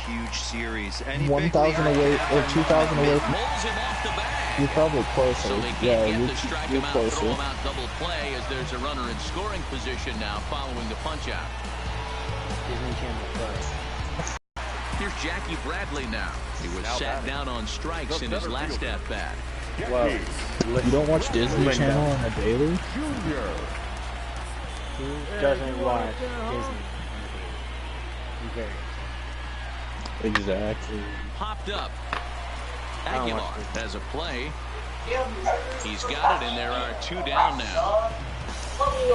huge series. 1,000 away or 2,000 away from. Rolls him off the bag. You're probably closer. So they Yeah, can't get to strike you're him out, closer. throw him out double play as there's a runner in scoring position now following the punch out. Disney Channel first. Here's Jackie Bradley now. He was sat down on strikes in his last at-bat. Well, you don't watch Disney Channel on a daily? Who doesn't watch Disney on the daily? Very Exactly. Popped up. don't watch Aguilar has a play. He's got it, and there are 2 down now.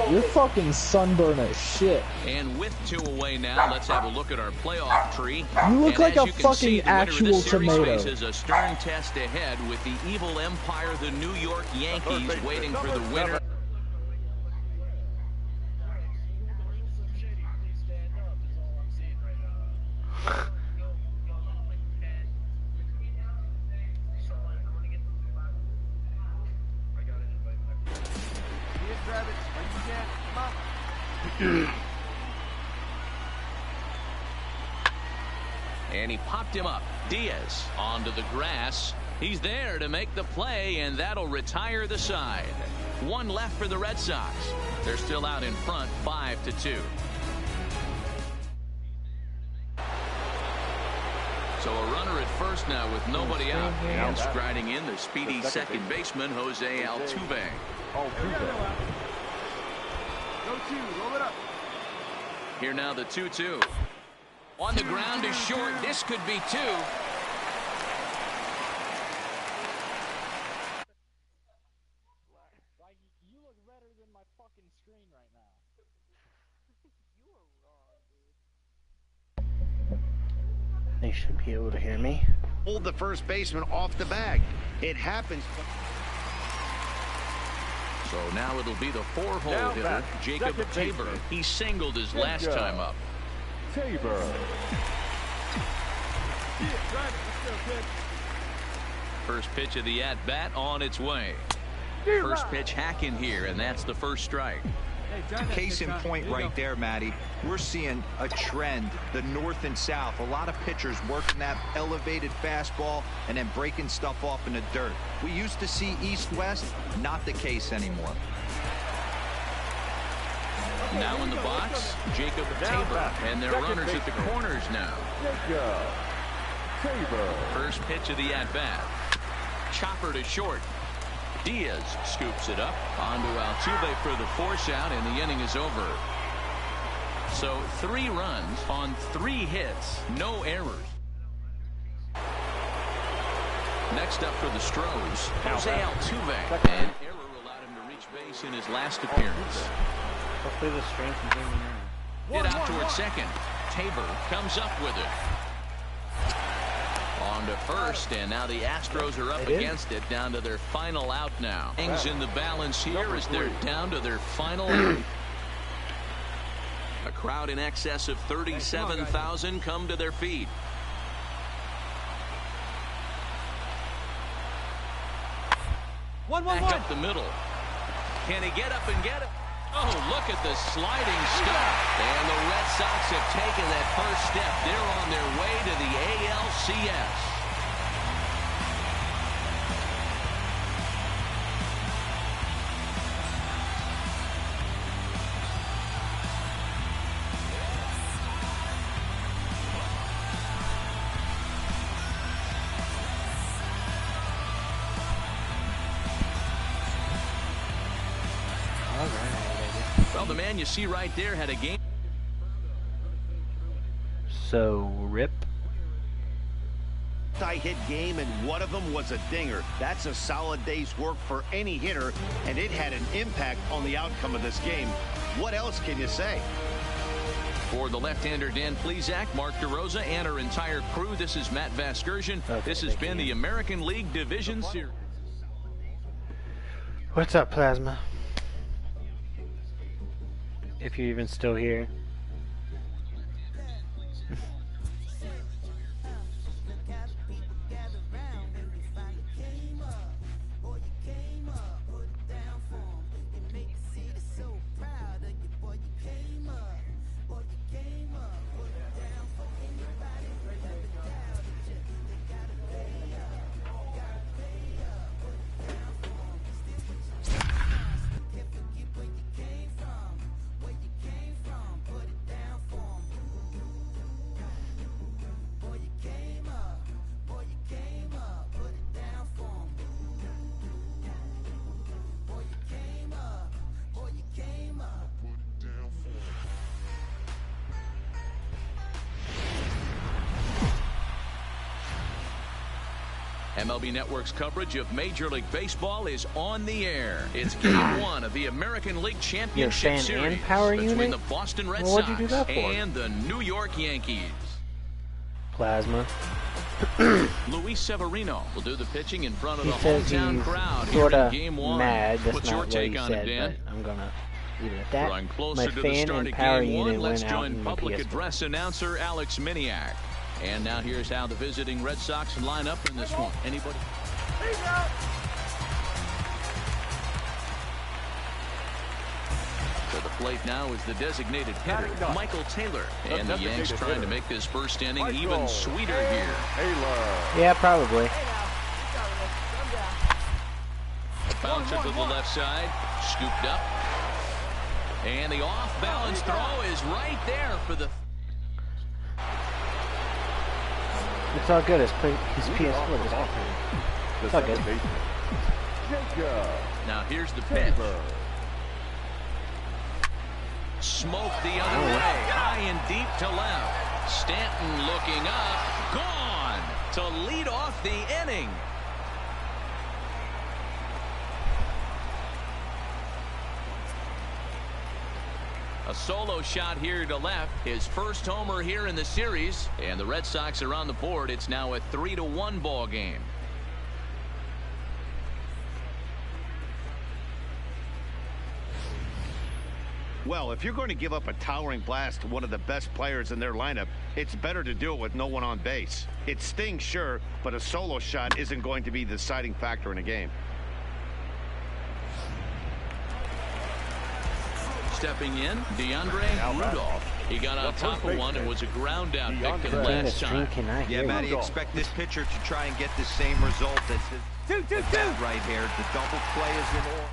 You're fucking sunburned as shit. And with 2 away now, let's have a look at our playoff tree. You look and like as a you can fucking see, the winner of actual this series tomato. faces a stern test ahead with the evil empire, the New York Yankees, waiting for the winner. And he popped him up. Diaz onto the grass. He's there to make the play, and that'll retire the side. 1 left for the Red Sox. They're still out in front, 5-2. So a runner at first now with nobody out. And striding in, the speedy second baseman, Jose Altuve. Here now the 2-2. On the ground is short. This could be 2. You look better than my fucking screen right now. They should be able to hear me. Hold the first baseman off the bag. It happens. So now it'll be the 4-hole hitter, Jacob Tabor. He singled his last time up. First pitch of the at-bat on its way. First pitch hack in here, and that's the first strike. Case in point right there, Matty. We're seeing a trend, the north and south. A lot of pitchers working that elevated fastball and then breaking stuff off in the dirt. We used to see east-west, not the case anymore. Now in the box, Jacob Tabor, and their runners at the corners now. First pitch of the at-bat. Chopper to short. Diaz scoops it up onto Altuve for the force out, and the inning is over. So 3 runs on 3 hits, no errors. Next up for the Stros, Jose Altuve. An error allowed him to reach base in his last appearance. Hopefully the stream can hear me now. Hit out towards second. Tabor comes up with it. On to first, and now the Astros are up against it, down to their final out now. Things in the balance here as they're down to their final out. A crowd in excess of 37,000 come to their feet. Back up the middle. Can he get up and get it? Oh, look at the sliding stop. And the Red Sox have taken that first step. They're on their way to the ALCS. Well, the man you see right there had a game. So, rip. Hit game, and one of them was a dinger. That's a solid day's work for any hitter, and it had an impact on the outcome of this game. What else can you say? For the left-hander Dan Plesac, Mark DeRosa, and our entire crew, this is Matt Vasgersian. This has been the American League Division Series. What's up, Plasma? If you're even still here. MLB Network's coverage of Major League Baseball is on the air. It's Game 1 of the American League Championship Series between the Boston Red Sox and the New York Yankees. Plasma. Luis Severino will do the pitching in front of the says hometown he's crowd here in Game 1. mad. That's What's not your what take he on said, it, Dan? but I'm gonna leave it at that. Drawing closer My to the fan start and of power Game 1, unit let's went out join in the public PS4. address announcer Alex Miniak. And now here's how the visiting Red Sox line up in this one. Anybody? To the plate now is the designated hitter, Michael Taylor. And the Yanks trying to make this first inning even sweeter here. Yeah, probably. Bouncer to the left side, scooped up. And the off-balance throw is right there for the... It's all good. His PS4 is all good. It's all good. Now here's the pitch. Smoke the other way, high and deep to left. Stanton looking up, gone to lead off the inning. A solo shot here to left, his first homer here in the series, and the Red Sox are on the board. It's now a 3-1 ball game. Well, if you're going to give up a towering blast to one of the best players in their lineup, it's better to do it with no one on base. It stings, sure, but a solo shot isn't going to be the deciding factor in a game. Stepping in, DeAndre Rudolph. He got on top of one and was a ground out victim last time. Yeah, Matty, expect this pitcher to try and get the same result as right here. The double play is in all.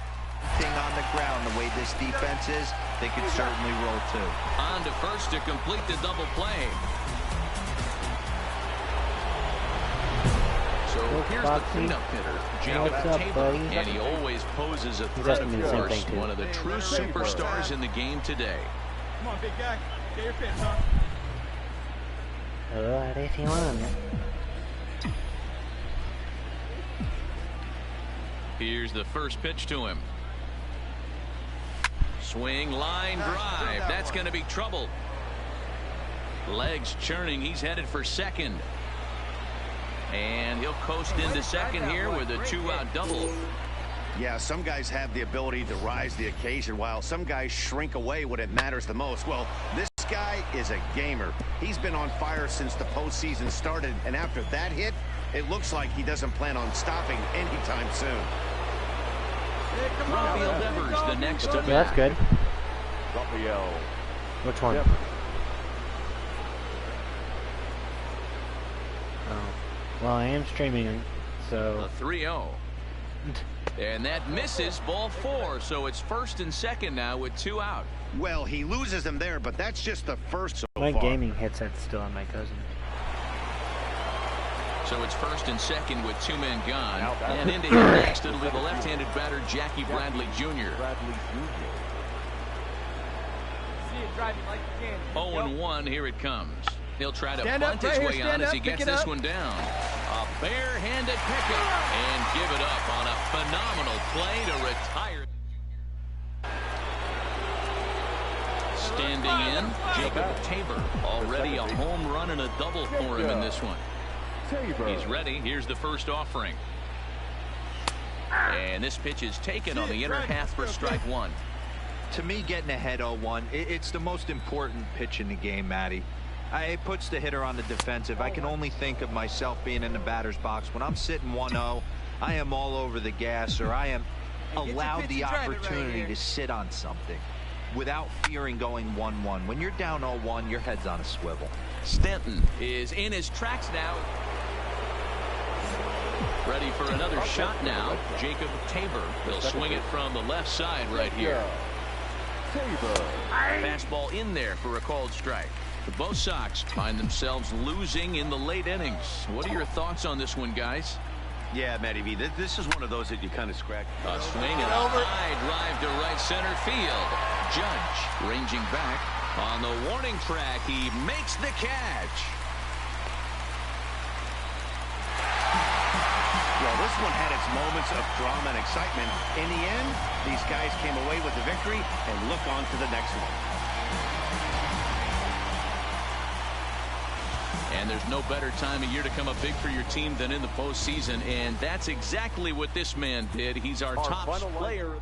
On the ground, the way this defense is, they could certainly roll too. On to first to complete the double play. So here's the cleanup hitter, Jacob Tabor, and he always poses a threat of force, one of the true superstars in the game today. Come on, big guy, get your pitch, huh? Alright, if you want it. Here's the first pitch to him. Swing, line drive. That's going to be trouble. Legs churning. He's headed for second. And he'll coast into second here with a 2-out double. Yeah, some guys have the ability to rise the occasion while some guys shrink away when it matters the most. Well, this guy is a gamer. He's been on fire since the postseason started, and after that hit, it looks like he doesn't plan on stopping anytime soon. Rafael Devers, the next to bat. That's good. Which one? Yep. Oh. Well, I am streaming, so... A 3-0. And that misses, ball 4, so it's first and second now with 2 out. Well, he loses them there, but that's just the first so my far. gaming headset's still on my cousin. So it's first and second with 2 men gone. And into him next, it'll be the left-handed batter, Jackie Bradley Jr. 0-1, here it comes. He'll try to bunt his way on as he gets this one down. A bare-handed pickup, and give it up on a phenomenal play to retire. Standing in, Jacob Tabor. Already a home run and a double for him in this one. He's ready. Here's the first offering. And this pitch is taken on the inner half for strike 1. To me, getting ahead 0-1, it's the most important pitch in the game, Matty. It puts the hitter on the defensive. I can only think of myself being in the batter's box. When I'm sitting 1-0, I am all over the gas, or I am allowed the opportunity to sit on something without fearing going 1-1. When you're down 0-1, your head's on a swivel. Stanton is in his tracks now. Ready for another shot now. Jacob Tabor will swing it from the left side right here. Fastball in there for a called strike. Both Sox find themselves losing in the late innings. What are your thoughts on this one, guys? Yeah, Matty V, this is one of those that you kind of scratch. A swing and a high drive to right center field. Judge ranging back on the warning track. He makes the catch. This one had its moments of drama and excitement. In the end, these guys came away with the victory and look on to the next one. And there's no better time of year to come up big for your team than in the postseason, and that's exactly what this man did. He's our top player.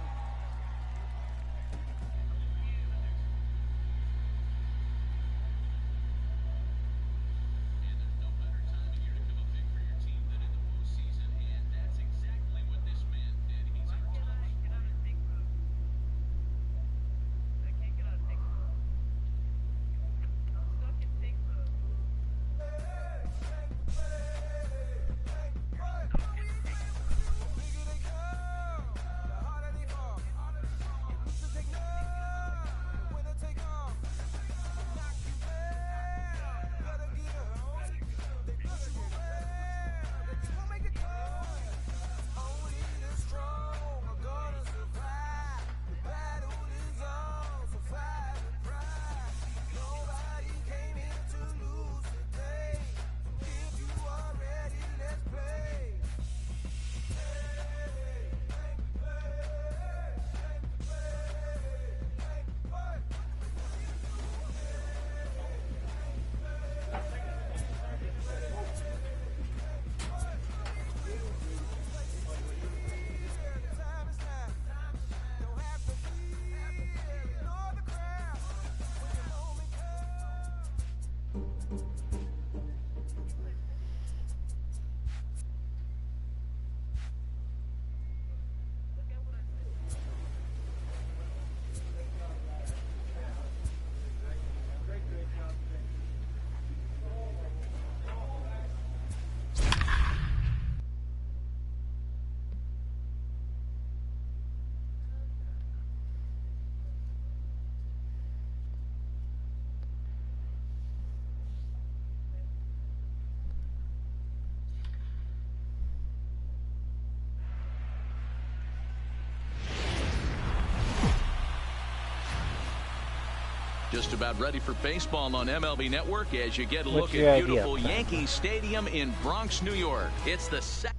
Just about ready for baseball on MLB Network as you get a look at beautiful Yankee Stadium in Bronx, New York. It's the second.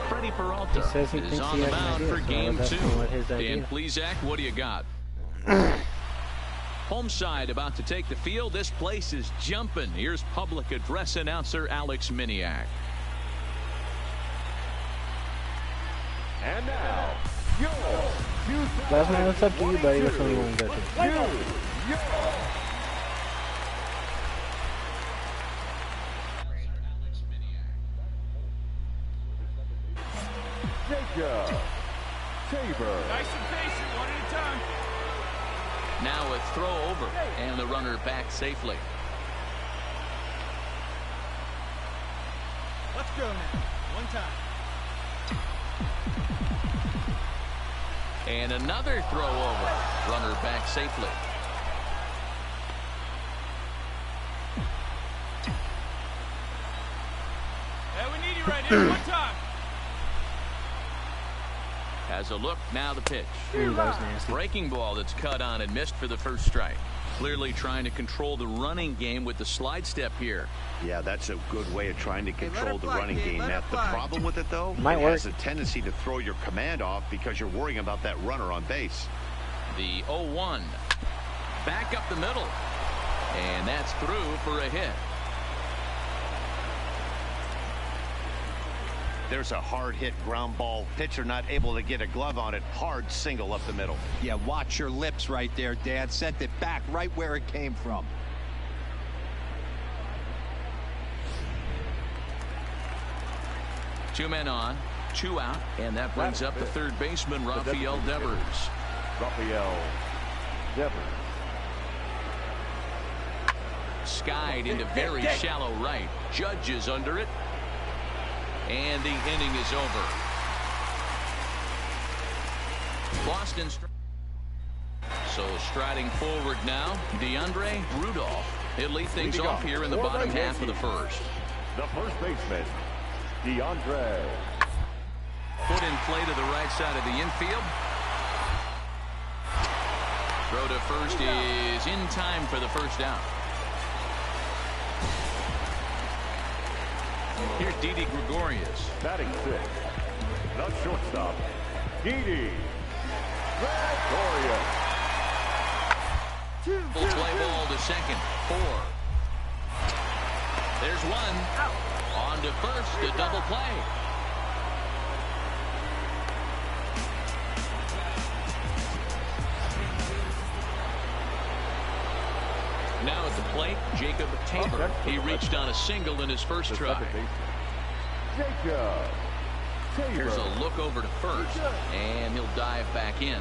Freddie Peralta is on the mound for game 2. Dan Plesac, what do you got? Home side about to take the field. This place is jumping. Here's public address announcer Alex Miniak. And now, Last man, it's up to you, buddy. Which one you want to go to? Jacob Tabor. Nice and patient, one at a time. Now a throw over, and the runner back safely. Let's go now. One time. And another throw over. Runner back safely. Hey, we need you right here. One time. Has a look. Now the pitch. Ooh, that was nasty. Breaking ball that's cut on and missed for the first strike. Clearly trying to control the running game with the slide step here. Yeah, that's a good way of trying to control the running game, Matt. The problem with it, though, Might it work. has a tendency to throw your command off because you're worrying about that runner on base. The 0-1. Back up the middle. And that's through for a hit. There's a hard hit ground ball. Pitcher not able to get a glove on it. Hard single up the middle. Yeah, watch your lips right there, Dad. Sent it back right where it came from. Two men on, two out, and that brings up the third baseman, Rafael Devers. Rafael Devers. Skied into very shallow right. Judge is under it. And the inning is over. Boston. So striding forward now, DeAndre Rudolph. He'll lead things off here in the bottom half of the first. The first baseman, DeAndre. Put in play to the right side of the infield. Throw to first is in time for the first out. Here's Didi Gregorius. Batting six, the shortstop, Didi Gregorius. Full play ball to second. 4. There's one. On to first, a double play. Now at the plate, Jacob Tabor. He reached on a single in his first try. Jacob Tabor. Here's a look over to first, and he'll dive back in.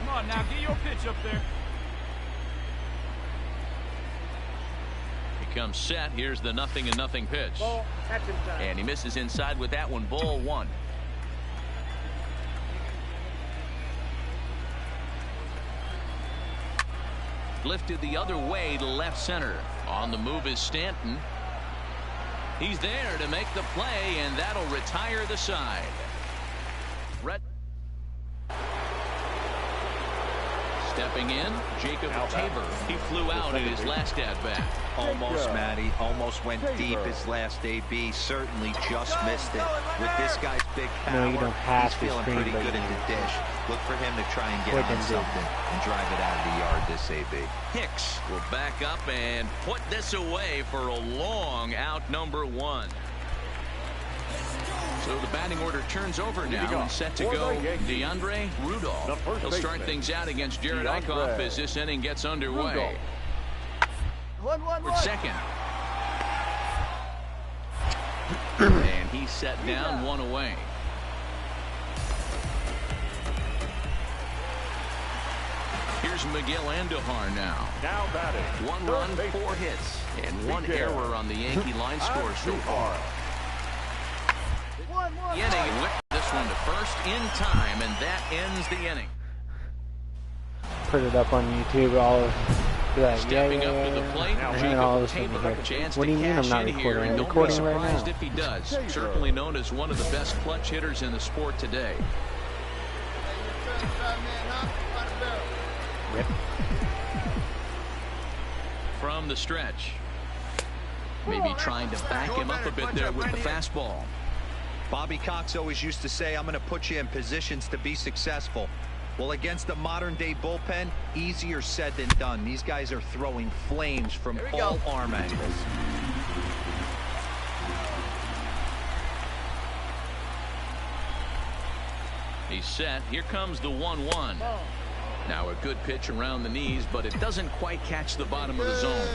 Come on now, get your pitch up there. He comes set. Here's the 0-0 pitch. Ball, catching time. And he misses inside with that one. Ball 1. Lifted the other way to left center. On the move is Stanton. He's there to make the play, and that'll retire the side. Stepping in, Jacob Tabor. He flew out in his last at-bat. Almost, Matty. Almost went deep his last AB. Certainly just missed it. With this guy's big power, No, you don't have he's to feeling screen, pretty but good you at the do. dish. Look for him to try and get Quick on and something and drive it out of the yard this AB. Hicks will back up and put this away for a long out, number 1. So the batting order turns over now and set to go DeAndre Rudolph. He'll start things out against Jared Eichhoff as this inning gets underway. For second. And he's set down, 1 away. Here's Miguel Andujar now. Now batting. 1 run, 4 hits, and 1 error on the Yankee line score so far. Inning whipped this one to first in time, and that ends the inning. Put it up on YouTube. All of that. Stepping up to the plate, And all of a Jacob sudden, Tabor. like, Chance what do to you mean I'm cash not in here, recording? and I'm don't be recording right surprised now. if he does. Certainly known as one of the best clutch hitters in the sport today. Rip. From the stretch. Maybe trying to back him up a bit there with the fastball. Bobby Cox always used to say, I'm going to put you in positions to be successful. Well, against the modern-day bullpen, easier said than done. These guys are throwing flames from all arm angles. He's set. Here comes the 1-1. Now a good pitch around the knees, but it doesn't quite catch the bottom of the zone.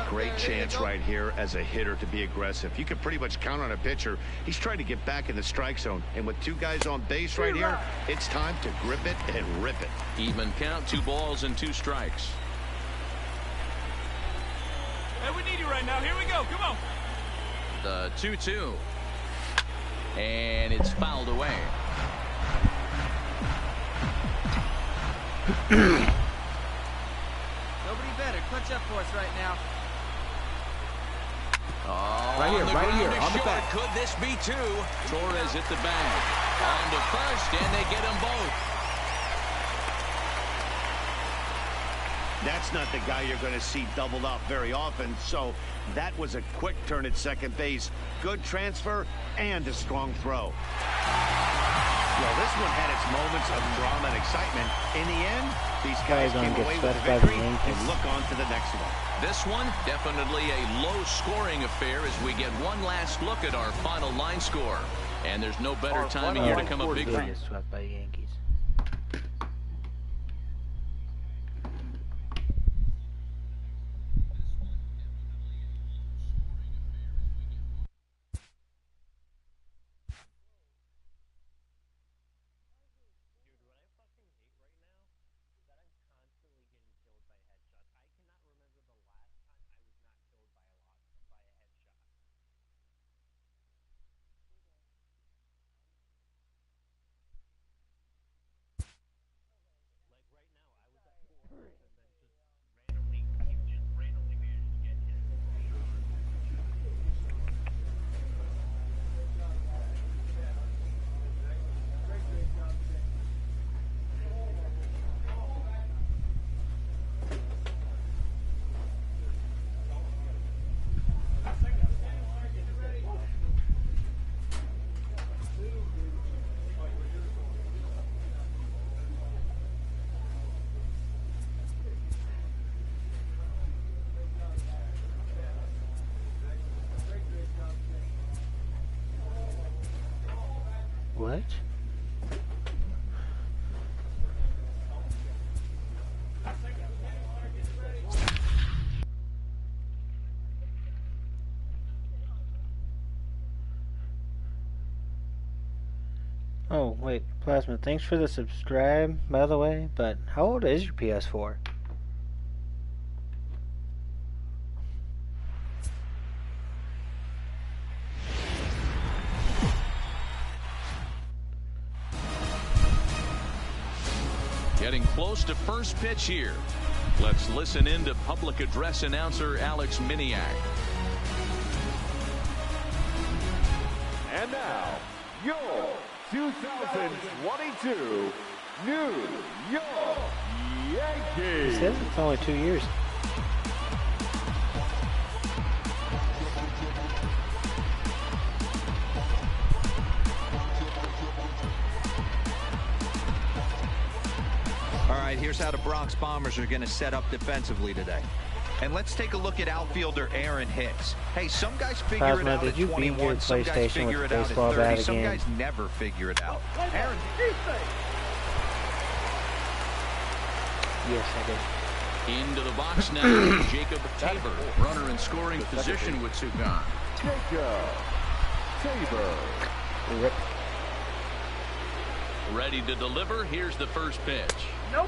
Great chance right here as a hitter to be aggressive. You can pretty much count on a pitcher. He's trying to get back in the strike zone. And with 2 guys on base right here, it's time to grip it and rip it. Even count, 2 balls and 2 strikes. Hey, we need you right now. Here we go. Come on. The 2-2. And it's fouled away. Nobody better. Clutch up for us right now. Oh, Right here, right here, on the short. back. Could this be 2? Torres hit the bag. On to first, and they get them both. That's not the guy you're going to see doubled up very often. So that was a quick turn at second base. Good transfer and a strong throw. Well, this one had its moments of drama and excitement. In the end, these guys Guy's came gonna away get with swept by the victory Yankees. and look on to the next one. This one, definitely a low-scoring affair as we get one last look at our final line score. And there's no better time of year to come up big. They get swept by the Yankees. What? Oh, wait, Plasma, thanks for the subscribe, by the way, but how old is your PS4? Getting close to first pitch here. Let's listen in to public address announcer Alex Miniak. And now, your 2022 New York He Yankees. says it's only 2 years. All right, here's how the Bronx Bombers are going to set up defensively today. And let's take a look at outfielder Aaron Hicks. Hey, some guys figure Plasma, it out did at you beat your 21, some guys PlayStation figure with it the out at baseball 30, bat some again? guys never figure it out. Aaron, Yes, I did. Into the box now, Jacob Tabor, runner in scoring position with two gone. Jacob Tabor. Rip. Ready to deliver. Here's the first pitch. Nope.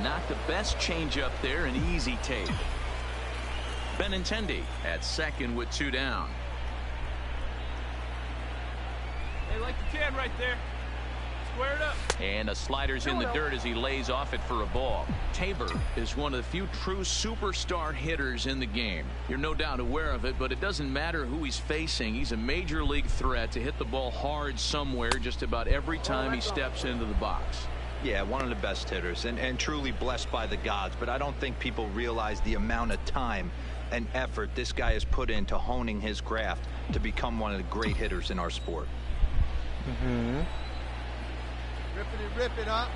Not the best changeup there, an easy take. Benintendi at second with two down. Hey, like the can right there. Square it up. And a slider's in the dirt as he lays off it for a ball. Tabor is one of the few true superstar hitters in the game. You're no doubt aware of it, but it doesn't matter who he's facing. He's a major league threat to hit the ball hard somewhere just about every time he steps into the box. yeah, one of the best hitters and truly blessed by the gods, but I don't think people realize the amount of time and effort this guy has put into honing his craft to become one of the great hitters in our sport. Mm-hmm. Rip it up.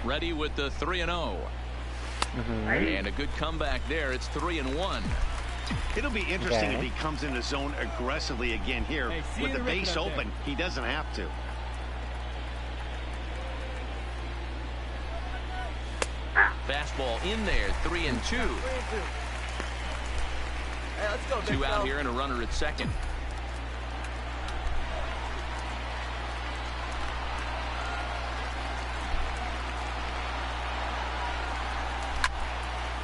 Ready with the 3-0. And a good comeback there. It's 3-1. It'll be interesting Okay. if he comes in the zone aggressively again here. Hey, see with you the rip it base up there. open. He doesn't have to. Fastball in there, 3-2. Hey, let's go, Two out here and a runner at second.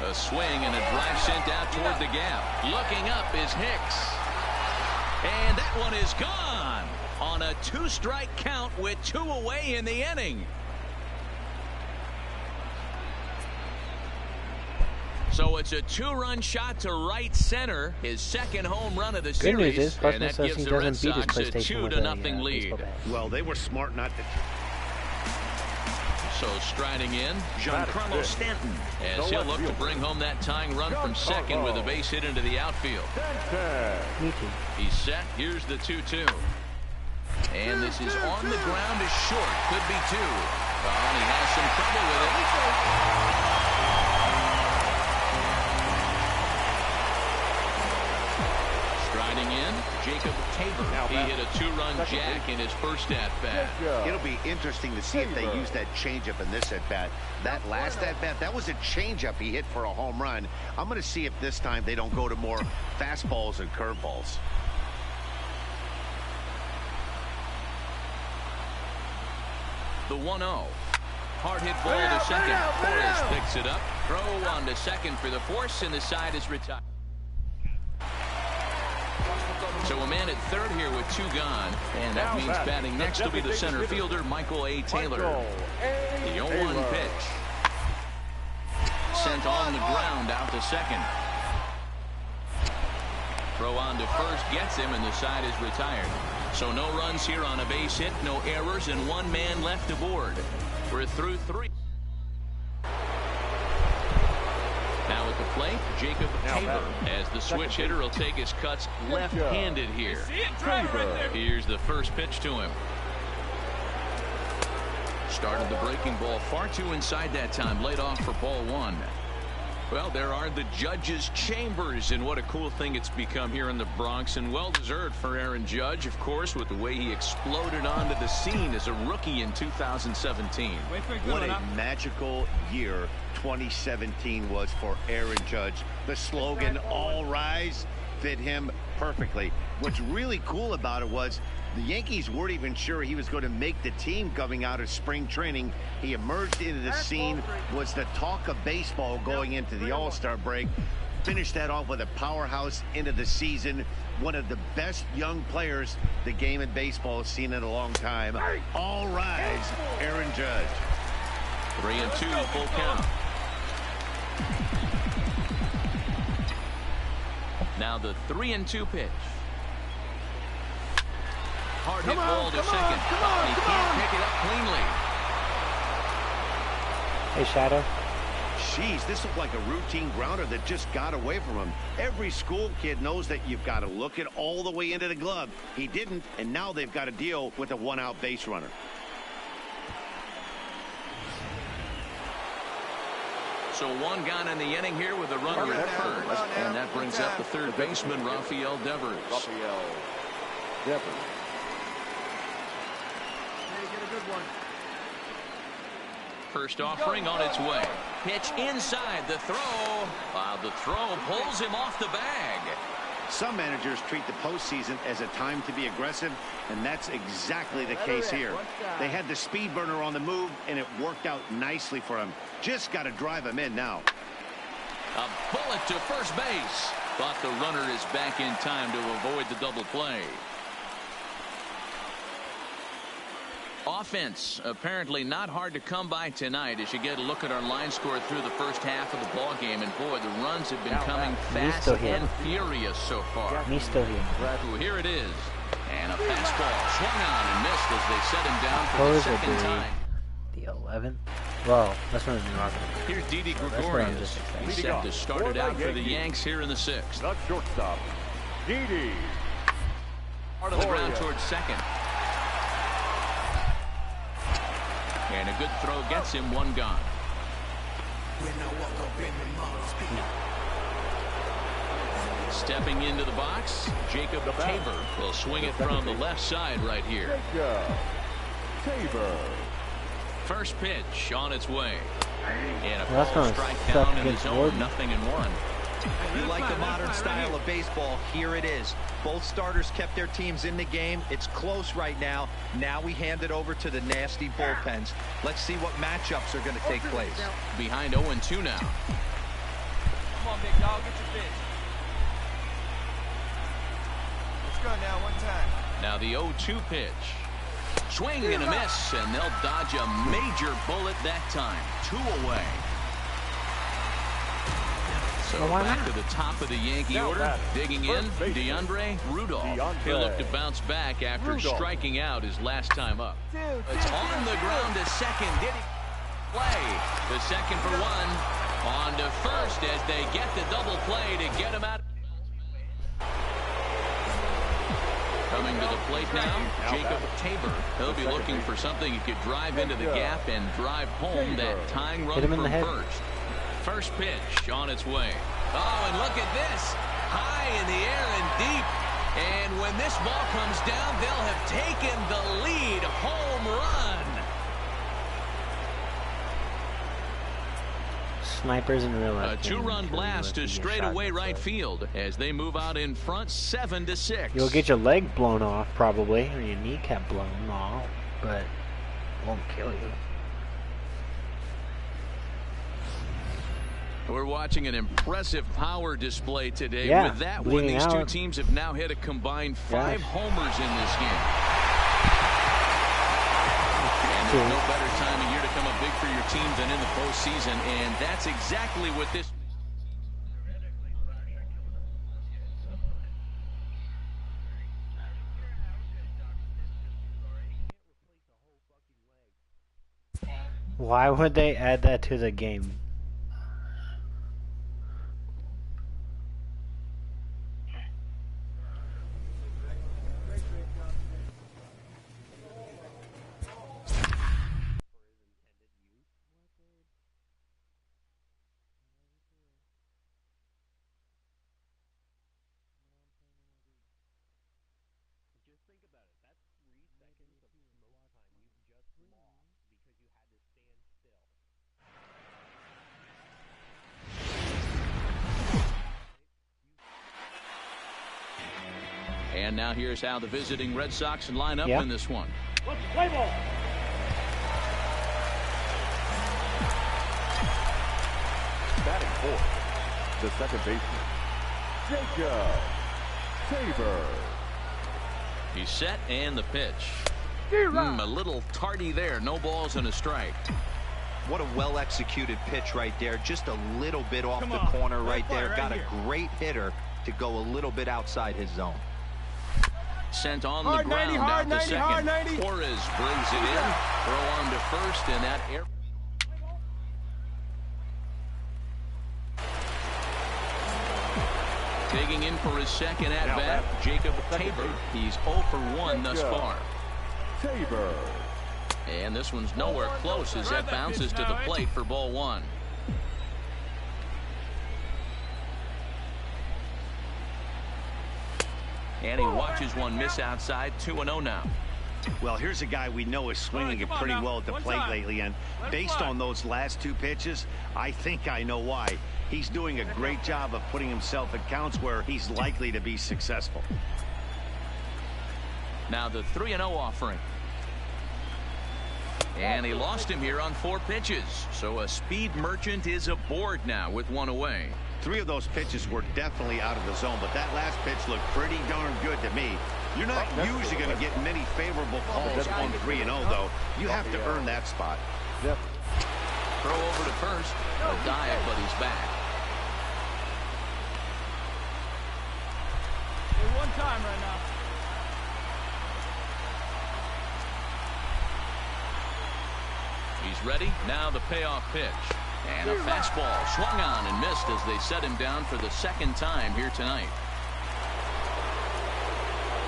A swing and a drive sent out toward the gap. Looking up is Hicks. And that one is gone on a two-strike count with two away in the inning. So it's a two-run shot to right center, his second home run of the Good news series, is, and Plasma that says gives he the Red doesn't beat his Sox a PlayStation with a 2-0 lead. baseball bat. Well, they were smart not to. So striding in, Giancarlo Stanton, as he'll look to bring home that tying run from second with a base hit into the outfield. Me too. He's set. Here's the 2-2. And this is on the ground is short. Could be two. And he has some trouble with it. Striding in, Jacob Tabor. He hit a two-run jack in his first at-bat. It'll be interesting to see if they use that changeup in this at-bat. That last at-bat, that was a changeup he hit for a home run. I'm going to see if this time they don't go to more fastballs and curveballs. The 1-0. Hard hit ball to second. Torres picks it up. Throw on to second for the force, and the side is retired. So a man at third here with two gone, and that means batting next will be the center fielder, Michael A. Taylor. The 0-1 pitch. Sent on the ground out to second. Throw on to first gets him, and the side is retired. So no runs here on a base hit, no errors, and one man left aboard. We're through three. Now at the plate, Jacob Tabor, as the switch hitter will take his cuts left-handed here. See it, drive it right there. Here's the first pitch to him. Started the breaking ball far too inside that time, laid off for ball one. Well, there are the judges' chambers, and what a cool thing it's become here in the Bronx, and well-deserved for Aaron Judge, of course, with the way he exploded onto the scene as a rookie in 2017. What a magical year 2017 was for Aaron Judge. The slogan, "All Rise," fit him perfectly. What's really cool about it was the Yankees weren't even sure he was going to make the team coming out of spring training. He emerged into the scene, was the talk of baseball going into the All-Star break. Finished that off with a powerhouse into the season. One of the best young players the game of baseball has seen in a long time. All rise, Aaron Judge. 3-2, full count. Now the 3-2 pitch. Hard hit ball to second. He can't pick it up cleanly. Hey, Shadow. Jeez, this looked like a routine grounder that just got away from him. Every school kid knows that you've got to look it all the way into the glove. He didn't, and now they've got to deal with a one-out base runner. So one gone in the inning here with a runner at first, and that brings up the third baseman, Rafael Devers. Rafael Devers. First offering on its way. Pitch inside the throw. The throw pulls him off the bag. Some managers treat the postseason as a time to be aggressive, and that's exactly the case here. They had the speed burner on the move, and it worked out nicely for him. Just got to drive him in now. A bullet to first base. But the runner is back in time to avoid the double play. Offense apparently not hard to come by tonight as you get a look at our line score through the first half of the ball game, and boy, the runs have been coming fast and furious so far. Here it is, and a fastball swung on and missed as they set him down for the second time. The 11th. Well, that's not even wrong. Here's Didi Gregorius. He's set to start it out for the Yanks here in the 6th. The shortstop, Didi. Part of the ground towards second. And a good throw gets him one gone. Stepping into the box, Jacob Tabor will swing it from the left side right here. Tabor. First pitch on its way. And a That's ball gonna strike suck down in the against zone, Gordon. 0-1. You like the modern style of baseball. Here it is. Both starters kept their teams in the game. It's close right now. Now we hand it over to the nasty bullpens. Let's see what matchups are going to take place. Behind 0-2 now. Come on, big dog, get your pitch. Let's go now, one time. Now the 0-2 pitch. Swing and a miss, and they'll dodge a major bullet that time. 2 away. So back to the top of the Yankee order. Digging in, DeAndre Rudolph. He'll look to bounce back after striking out his last time up. It's on the ground to second. Did he play? The second for one. On to first as they get the double play to get him out. Coming to the plate now, Jacob Tabor. He'll be looking for something he could drive into the gap and drive home that tying run from first. First pitch on its way. Oh, and look at this. High in the air and deep. And when this ball comes down, they'll have taken the lead. Home run. Snipers in real life. A 2-run blast to straightaway right field as they move out in front 7-6. You'll get your leg blown off probably, or your kneecap blown off, but it won't kill you. We're watching an impressive power display today. Yeah, with that one, these two teams have now hit a combined 5 homers in this game. And there's no better time of year to come up big for your team than in the postseason, and that's exactly what this. Why would they add that to the game? And now here's how the visiting Red Sox line up in this one. Play ball. Batting fourth, the second baseman, Jacob Tabor. He's set and the pitch. A little tardy there. No balls and a strike. What a well-executed pitch right there. Just a little bit off the corner right there. Got a great hitter to go a little bit outside his zone. Sent on the ground out to second. Torres brings it in. Throw on to first, and that air. Digging in for his second at-bat, Jacob Tabor. He's 0 for 1 thus far. Tabor. And this one's nowhere close as that bounces to the plate for ball one. And he watches one miss outside. 2-0 now. Well, here's a guy we know is swinging it pretty well at the plate lately, and based on those last two pitches, I think I know why. He's doing a great job of putting himself at counts where he's likely to be successful. Now the 3-0 offering. And he lost him here on 4 pitches. So a speed merchant is aboard now with one away. 3 of those pitches were definitely out of the zone, but that last pitch looked pretty darn good to me. You're not usually going to get many favorable calls on 3-0, though. You have to earn that spot. Throw over to first. A dive, but he's back. One time right now. He's ready. Now the payoff pitch. And a fastball swung on and missed as they set him down for the second time here tonight.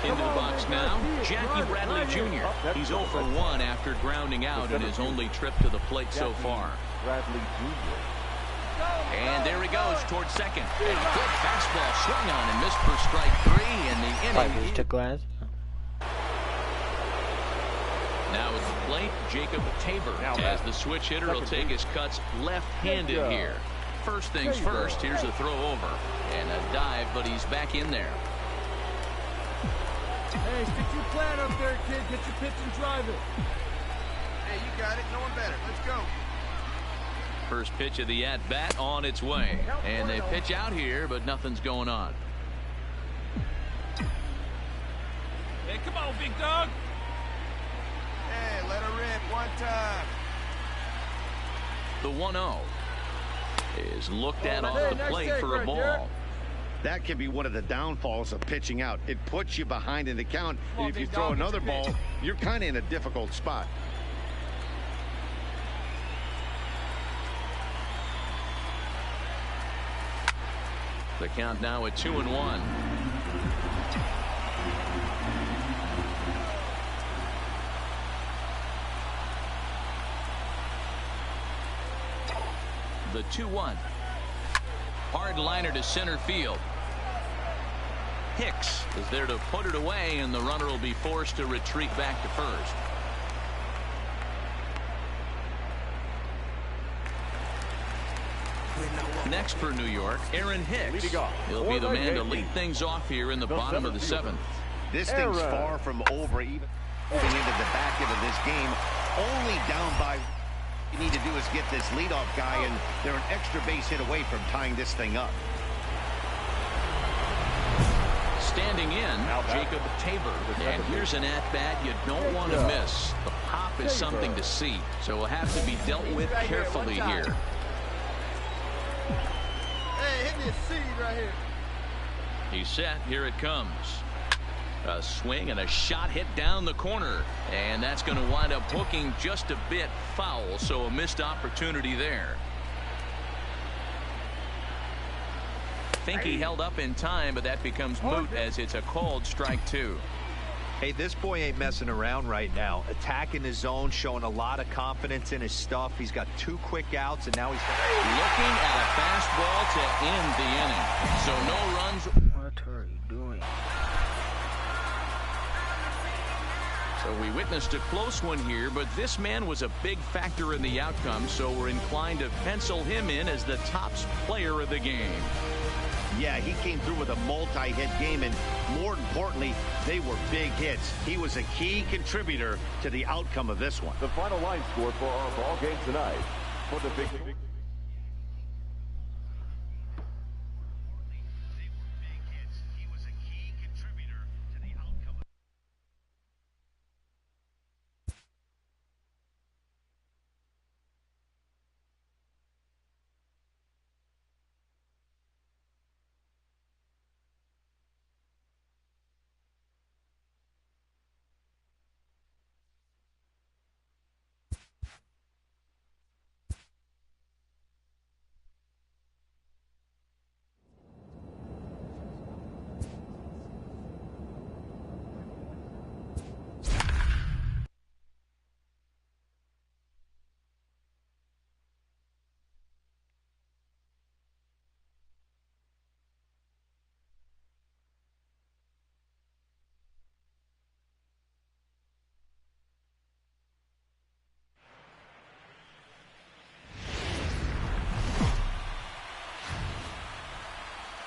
Into the box now, Jackie Bradley Jr. He's 0 for 1 after grounding out in his only trip to the plate so far. Bradley Jr. And there he goes towards second. And a good fastball swung on and missed for strike 3 in the inning. To glass. Now at the plate, Jacob Tabor, as the switch hitter will take his cuts left-handed here. First things first, here's a throw over. And a dive, but he's back in there. Hey, stick your plan up there, kid. Get your pitch and drive it. Hey, you got it. No one better. Let's go. First pitch of the at-bat on its way. And they pitch out here, but nothing's going on. Hey, come on, big dog. Hey, let her rip one time. The 1-0 is looked at off the plate for a ball. That can be one of the downfalls of pitching out. It puts you behind in the count, and if you throw another ball, you're kind of in a difficult spot. The count now at 2-1. The 2-1. Hard liner to center field. Hicks is there to put it away, and the runner will be forced to retreat back to first. Next for New York, Aaron Hicks. He'll be the man to lead things off here in the bottom of the 7th. This thing's far from over, even moving into the back end of this game. Only down by. You need to do is get this leadoff guy, and they're an extra base hit away from tying this thing up. Standing in, Jacob Tabor. And here's an at-bat you don't want to miss. The pop is something to see, so will have to be dealt with carefully here. Hey, hit me a seed right here. He's set. Here it comes. A swing and a shot hit down the corner. And that's going to wind up hooking just a bit foul, so a missed opportunity there. Think he held up in time, but that becomes moot as it's a called strike 2. Hey, this boy ain't messing around right now. Attacking his zone, showing a lot of confidence in his stuff. He's got 2 quick outs, and now he's looking at a fastball to end the inning. So no runs. What are you doing? So we witnessed a close one here, but this man was a big factor in the outcome, so we're inclined to pencil him in as the top player of the game. Yeah, he came through with a multi-hit game, and more importantly, they were big hits. He was a key contributor to the outcome of this one. The final line score for our ball game tonight. For the big...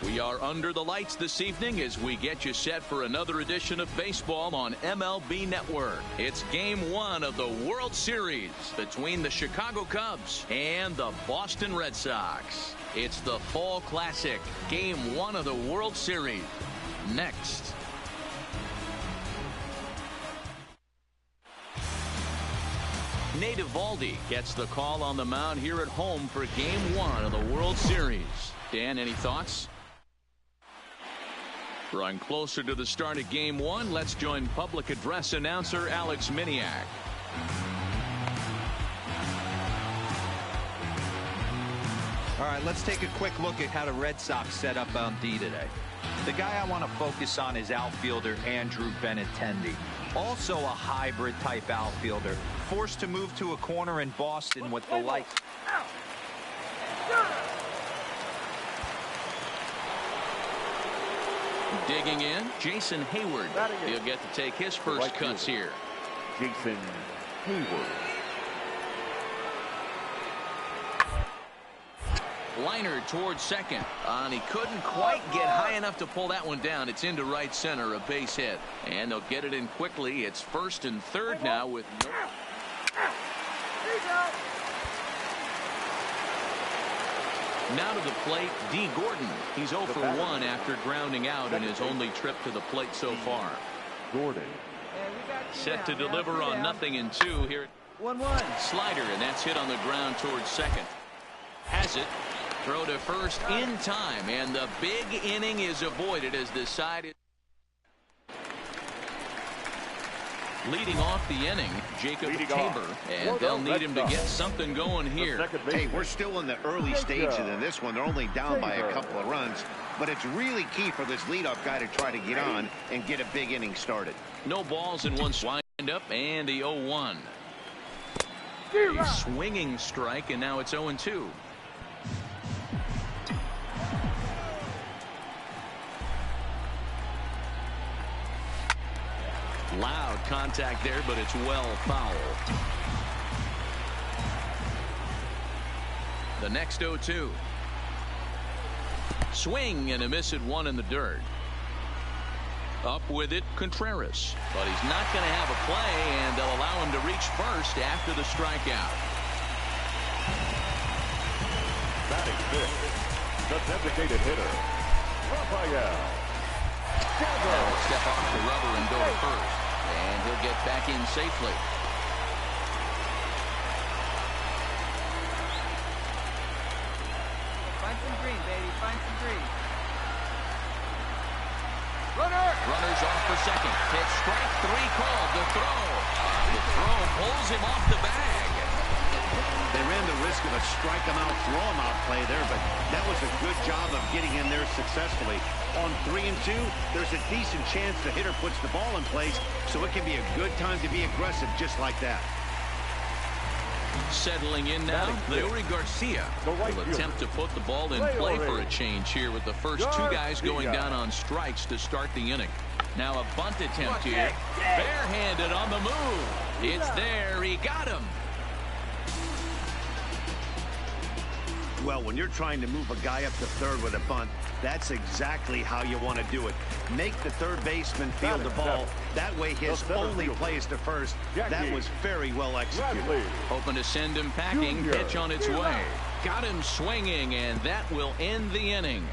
We are under the lights this evening as we get you set for another edition of baseball on MLB Network. It's Game 1 of the World Series between the Chicago Cubs and the Boston Red Sox. It's the Fall Classic, Game 1 of the World Series. Next. Nate Eovaldi gets the call on the mound here at home for Game 1 of the World Series. Dan, any thoughts? Drawing closer to the start of Game 1, let's join public address announcer Alex Miniak. All right, let's take a quick look at how the Red Sox set up on D today. The guy I want to focus on is outfielder Andrew Benintendi. Also a hybrid type outfielder, forced to move to a corner in Boston with the lights. Digging in, Jason Hayward. He'll get to take his first cuts here. Jason Hayward. Liner towards second. And he couldn't quite get high enough to pull that one down. It's into right center, a base hit. And they'll get it in quickly. It's first and third now with no... Now to the plate, D. Gordon. He's 0 for 1 after grounding out in his only trip to the plate so far. Gordon. Set to deliver on 0-2 here. 1-1. Slider, and that's hit on the ground towards second. Has it. Throw to first in time, and the big inning is avoided as the side is leading off the inning, Jacob Tabor, and they'll need him to get something going here. Hey, we're still in the early stages of this one. They're only down by a couple of runs, but it's really key for this leadoff guy to try to get on and get a big inning started. No balls in one wind up, and the 0-1. A swinging strike, and now it's 0-2. Loud contact there, but it's well foul. The next 0-2. Swing and a miss at one in the dirt. Up with it, Contreras. But he's not going to have a play, and they'll allow him to reach first after the strikeout. Batting fifth, the designated hitter, Rafael. He'll step off the rubber and go to first. And he'll get back in safely. Find some green, baby. Find some green. Runners off for second. Pitch strike 3 called. The throw. The throw pulls him off the bag. They ran the risk of a strike him out, throw him out play there, but that was a good job of getting him there successfully. On 3-2, there's a decent chance the hitter puts the ball in place, so it can be a good time to be aggressive just like that. Settling in now, Leury Garcia will attempt to put the ball in play for a change here with the first 2 guys going down on strikes to start the inning. Now a bunt attempt here. Barehanded on the move. It's there. He got him. Well, when you're trying to move a guy up to third with a bunt, that's exactly how you want to do it. Make the third baseman field the ball. That way his only play is to first. That was very well executed. Hoping to send him packing. Pitch on its way. Got him swinging, and that will end the inning.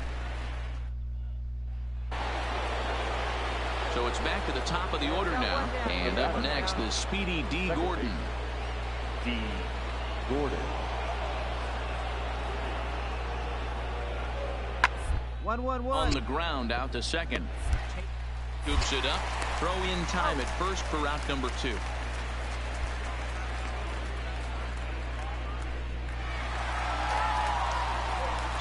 So it's back to the top of the order now. And up next is speedy D. Gordon. D. Gordon. 1-1-1. On the ground out to second. Scoops it up. Throw in time at first for out number 2.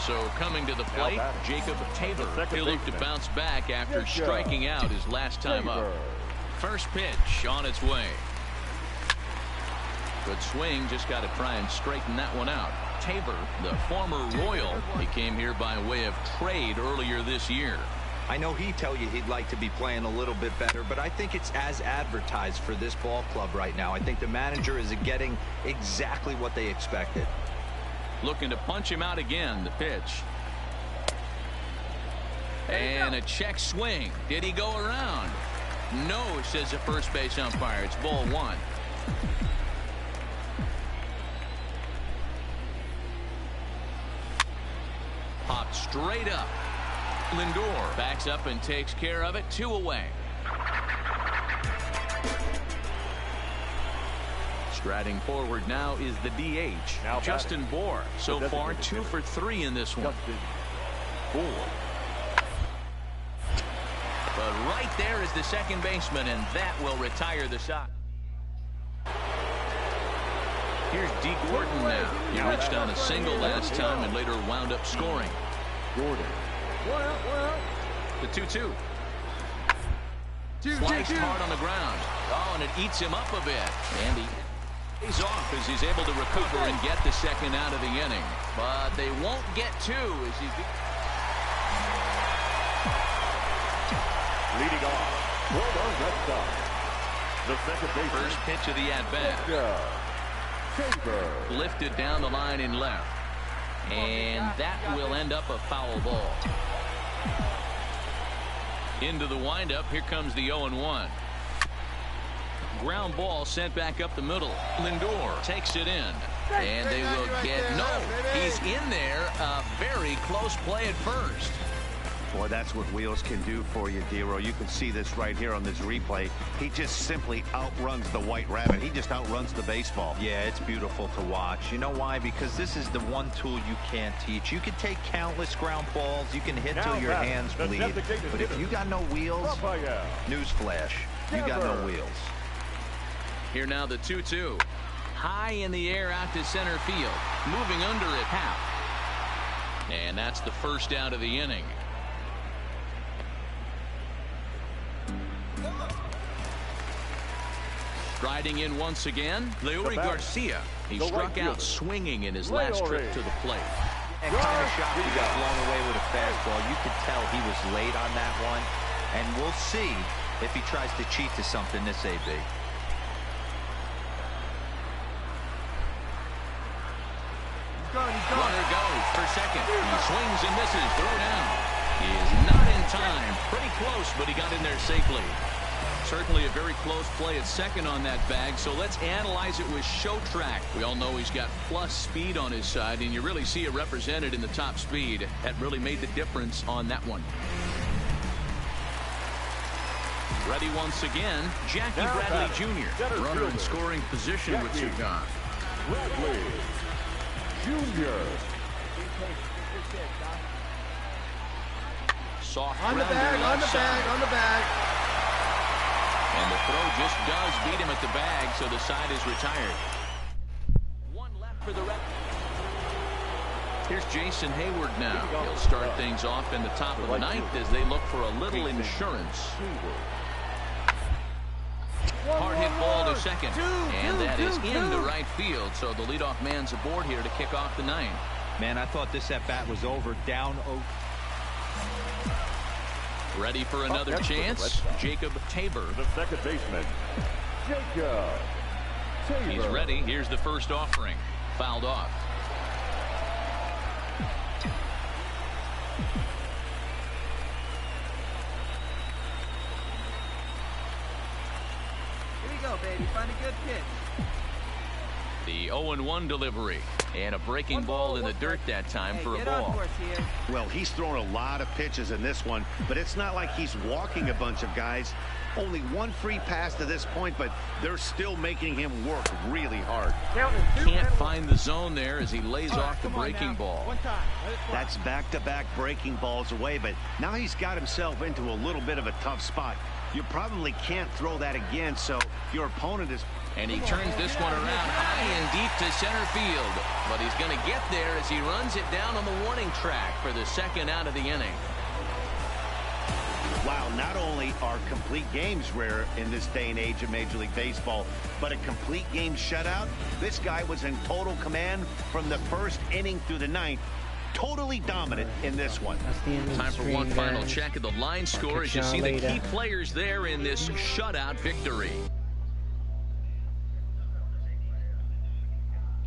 So coming to the plate, Jacob Tabor. He'll look to bounce back after striking out his last time up. First pitch on its way. Good swing, just got to try and straighten that one out. Tabor, the former Royal, he came here by way of trade earlier this year. I know he'd tell you he'd like to be playing a little bit better, but I think it's as advertised for this ball club right now. I think the manager is getting exactly what they expected. Looking to punch him out again, the pitch. And a check swing. Did he go around? No, says the first base umpire. It's ball 1. Popped straight up. Lindor backs up and takes care of it. 2 away. Striding forward now is the DH, Justin Bour. So far 2 for 3 in this one. Justin Bour. But right there is the second baseman, and that will retire the shot. Here's D. Gordon now. He reached on a single last time and later wound up scoring. Gordon. The 2-2. Sliced hard on the ground. Oh, and it eats him up a bit. And he pays off as he's able to recover and get the second out of the inning. But they won't get 2 as he Leading off. Well done, left side. The second baseman. first pitch of the at-bat. Tabor. Lifted down the line in left. And that will end up a foul ball. Into the windup. Here comes the 0-1. Ground ball sent back up the middle. Lindor takes it in. And they will get he's in there. A very close play at first. Boy, that's what wheels can do for you, Dero. You can see this right here on this replay. He just simply outruns the white rabbit. He just outruns the baseball. Yeah, it's beautiful to watch. You know why? Because this is the one tool you can't teach. You can take countless ground balls. You can hit till your hands bleed. But if you got no wheels, newsflash, you got no wheels. Here now the 2-2. High in the air out to center field. Moving under it half. And that's the first out of the inning. Striding in once again, Leury Garcia. He struck out swinging in his last trip to the plate. That kind of shot he got blown away with a fastball. You could tell he was late on that one. And we'll see if he tries to cheat to something this AB. Runner goes for second. He swings and misses. Throw down. He is not in time. Pretty close, but he got in there safely. Certainly a very close play at second on that bag, so let's analyze it with show track. We all know he's got plus speed on his side, and you really see it represented in the top speed. That really made the difference on that one. Ready once again, Jackie Bradley Jr. Runner in scoring position with 2 gone. Bradley Jr. Soft On the grounder bag, on left the side. bag, on the bag. And the throw just does beat him at the bag, so the side is retired. 1 left for the rep. Here's Jason Hayward now. He'll start things off in the top of the 9th as they look for a little insurance. Hard hit ball to second. And that is into right field, so the leadoff man's aboard here to kick off the 9th. Man, I thought this at-bat was over. Down 0. Ready for another chance. Jacob Tabor. The second baseman. Jacob Tabor. He's ready. Here's the first offering. Fouled off. Here you go, baby. Find a good pitch. The 0-1 delivery. And a breaking ball in the dirt that time for a ball. Well, he's thrown a lot of pitches in this one, but it's not like he's walking a bunch of guys. Only one free pass to this point, but they're still making him work really hard. Can't find the zone there as he lays off the breaking ball. That's back-to-back breaking balls away, but now he's got himself into a little bit of a tough spot. You probably can't throw that again, so your opponent is... And he turns this one around high and deep to center field. But he's going to get there as he runs it down on the warning track for the second out of the inning. Wow, not only are complete games rare in this day and age of Major League Baseball, but a complete game shutout. This guy was in total command from the first inning through the ninth. Totally dominant in this one. Time for one final check of the line score as you see the key players there in this shutout victory.